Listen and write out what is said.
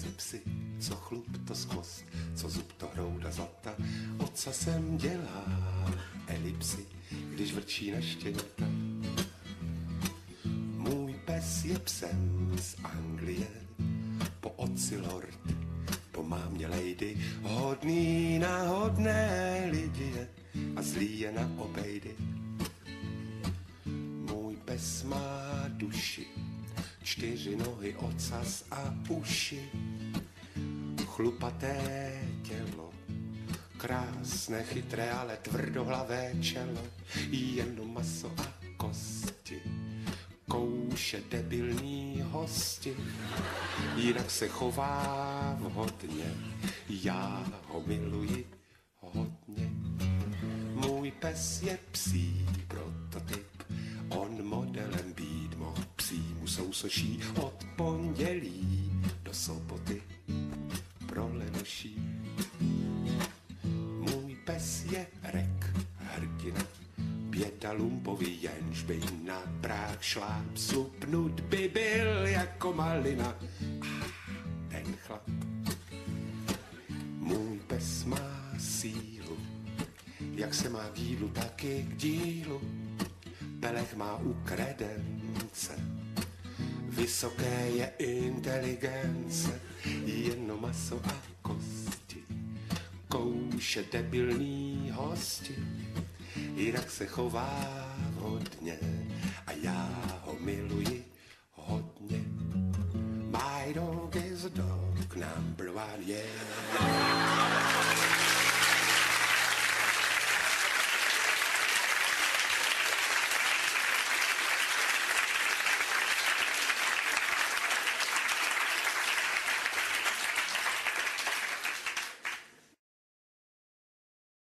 mezi psy, co chlup to skvost, co zub to hrouda zlata. Ocasem dělá elipsy, když vrčí na štěňata. Můj pes je psem z Anglie, po otci lord, po mámě lady, hodný na hodné lidi je a zlý je na obejdy. Můj pes má duši, 4 nohy, ocas a uši, chlupaté tělo, krásné, chytré, ale tvrdohlavé čelo, jenom maso a kosti, kouše debilní hosti, jinak se chová vhodně, já ho miluji hodně. Můj pes je psí prototyp, on modelem být mohl, psímu sousoší od pondělí do soboty pro lenoší. Můj pes je rek, hrdina, běda lumpovi, jenž by na práh šláp, slupnut by byl jako malina. Ten chlap. Můj pes má sílu, jak se má k jídlu, tak i k dílu. Pelech má u kredence, vysoké je inteligence, jenom maso a kosti, kouše debilní hosti, jinak se chová hodně a já ho miluji hodně. My dog is a dog number 1, yeah.